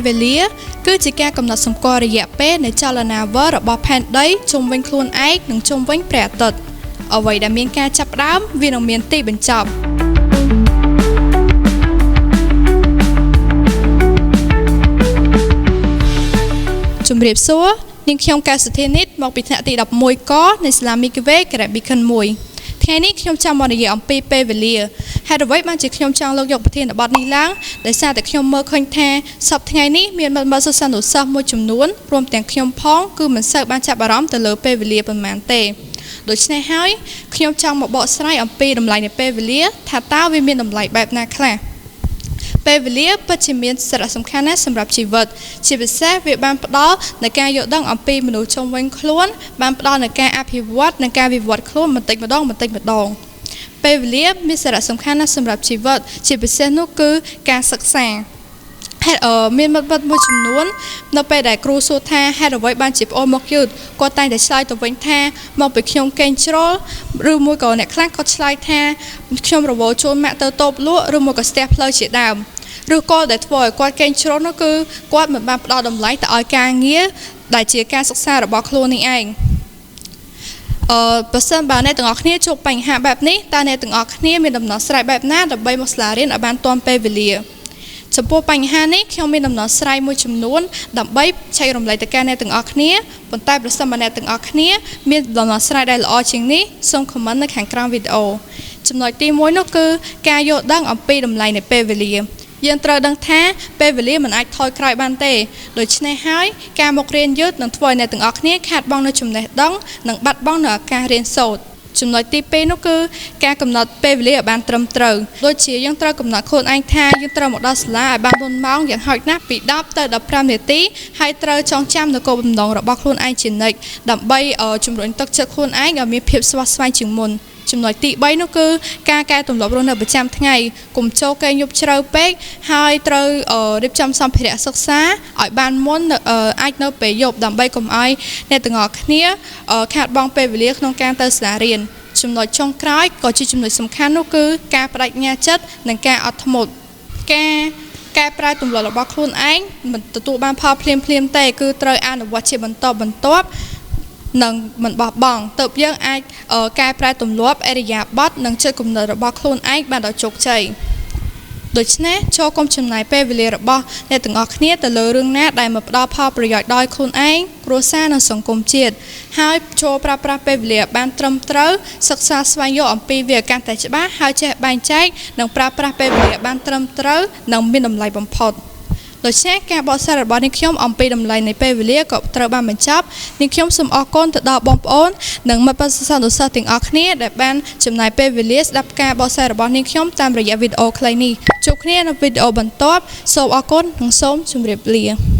វេលាគឺជាការកំណត់សម្គាល់រយៈពេលនៃចលនាវិលរបស់ផែនដីជុំវិញខ្លួនឯងនិងជុំវិញព្រះអាទិត្យអ្វីដែលមានការចាប់ផ្ដើមវានឹងមានទីបញ្ចប់ជំរាបសួរនាងខ្ញុំកែវសុធានីតមកពីថ្នាក់ទី11កនៃសាលាមីគវេការ៉េប៊ីខិន1ថ្ងៃនេះខ្ញុំចង់មកនិយាយអំពីពេលវេលាហេតុអ្វីបានជាខ្ញុំចង់លើកយកប្រធានបទនេះឡើងដោយសារតែខ្ញុំមើលឃើញថាសប្តាហ៍ថ្ងៃនេះមានមិត្តសិស្សនុសិស្សមួយចំនួនរួមទាំងខ្ញុំផងគឺមិនសូវបានចាប់អារម្មណ៍ទៅលើពេលវេលាប៉ុន្មានទេដូច្នេះហើយខ្ញុំចង់មកបកស្រាយអំពីតម្លៃនៃពេលវេលាថាតើវាមានតម្លៃបែបណាខ្លះពេលវេលាពិតជាមានសារៈសំខាន់ណាស់សម្រាប់ជីវិតជាពិសេសវាបានផ្ដល់នូវការយល់ដឹងអំពីមនុស្សជុំវិញខ្លួនបានផ្ដល់នូវការអភិវឌ្ឍនិងការវិវត្តខ្លួនបន្តិចម្ដងពេលវេលាមានសារៈសំខាន់ណាស់សម្រាប់ជីវិតជាពិសេសនោះគឺការសិក្សាមានមិត្តមួយចំនួននៅពេលដែលគ្រូសួរថាហេតុអ្វីបានជាប្អូនមកយឺតគាត់តែងតែឆ្លើយទៅវិញថាមកពីខ្ញុំកេងជ្រុលឬមួយក៏អ្នកខ្លះគាត់ឆ្លើយថាខ្ញុំរវល់ជូនម៉ាក់ទៅតូបលក់ឬមួយក៏ស្ទះផ្លូវជាដើមឬក៏ដែលធ្វើឲ្យគាត់កេងជ្រុលនោះគឺគាត់មិនបានផ្ដល់តម្លៃទៅឲ្យការងារដែលជាការសិក្សារបស់ខ្លួននេះឯងប្រសិនបើអ្នកទាំងអស់គ្នាជួបបញ្ហាបែបនេះតើអ្នកទាំងអស់គ្នាមានដំណោះស្រាយបែបណាដើម្បីមកសាលារៀនឲ្យបានទាន់ពេលវេលាចំពោះបញ្ហានេះខ្ញុំមានដំណោះស្រាយមួយចំនួនដើម្បីចែករំលែកទៅកាន់អ្នកទាំងអស់គ្នាប៉ុន្តែប្រសិនបើអ្នកទាំងអស់គ្នាមានដំណោះស្រាយដែលល្អជាងនេះសូមខមមិននៅខាងក្រោមវីដេអូចំណុចទី1នោះគឺការយល់ដឹងអំពីតម្លៃនៃពេលវេលាយើងត្រូវដឹងថាពេលវេលាមិនអាចថយក្រោយបានទេដូច្នេះហើយការមករៀនយឺតនឹងធ្វើឲ្យអ្នកទាំងអស់គ្នាខាតបង់នូវចំណេះដឹងនិងបាត់បង់នូវឱកាសរៀនសូត្រចំណុចទី2នោះគឺការកំណត់ពេលវេលាឲ្យបានត្រឹមត្រូវដូចជាយើងត្រូវកំណត់ខ្លួនឯងថាយើងត្រូវមកដល់សាលាឲ្យបានមុនម៉ោងយ៉ាងហោចណាស់ពី10ទៅ15នាទីហើយត្រូវចងចាំនូវគោលបំណងរបស់ខ្លួនឯងជានិច្ចដើម្បីជំរុញទឹកចិត្តខ្លួនឯងឲ្យមានភាពស្វាស្វែងជាងមុនចំណុចទី3នោះគឺការកែទម្លាប់រស់នៅប្រចាំថ្ងៃកុំចូលគេងយប់ជ្រៅពេកហើយត្រូវរៀបចំសម្ភារៈសិក្សាឲ្យបានមុនអាចនៅពេលយប់ដើម្បីកុំឲ្យអ្នកទាំងអស់គ្នាខាតបង់ពេលវេលាក្នុងការទៅសាលារៀនចំណុចចុងក្រោយក៏ជាចំណុចសំខាន់នោះគឺការបដិញ្ញាចិត្តនិងការអត់ធ្មត់ការកែប្រែទម្លាប់របស់ខ្លួនឯងមិនទទួលបានផលភ្លាមៗទេគឺត្រូវអនុវត្តជាបន្តបន្ទាប់និងមិនបោះបង់ទើបយើងអាចកែប្រែទម្លាប់អរិយាប័ត្រនិងចិត្តគំនិតរបស់ខ្លួនឯងបានដល់ជោគជ័យដូច្នេះចូលកុំចំណាយពេលវេលារបស់អ្នកទាំងអស់គ្នាទៅលើរឿងណាដែលមកផ្ដល់ផលប្រយោជន៍ដល់ខ្លួនឯងគ្រួសារនិងសង្គមជាតិហើយចូលប្រើប្រាស់ពេលវេលាបានត្រឹមត្រូវសិក្សាស្វែងយល់អំពីវាកាន់តែច្បាស់ហើយចេះបែងចែកនិងប្រើប្រាស់ពេលវេលាបានត្រឹមត្រូវនិងមានតម្លៃបំផុតដូច្នេះការបកស្រាយរបស់នាងខ្ញុំអំពីតម្លៃនៃពេលវេលាក៏ត្រូវបានបញ្ចប់នាងខ្ញុំសូមអរគុណទៅដល់បងប្អូននិងមិត្តសិស្សនុសិស្សទាំងអស់គ្នាដែលបានចំណាយពេលវេលាស្ដាប់ការបកស្រាយរបស់នាងខ្ញុំតាមរយៈវីដេអូខ្លីនេះជួបគ្នានៅវីដេអូបន្ទាប់សូមអរគុណនិងសូមជម្រាបលា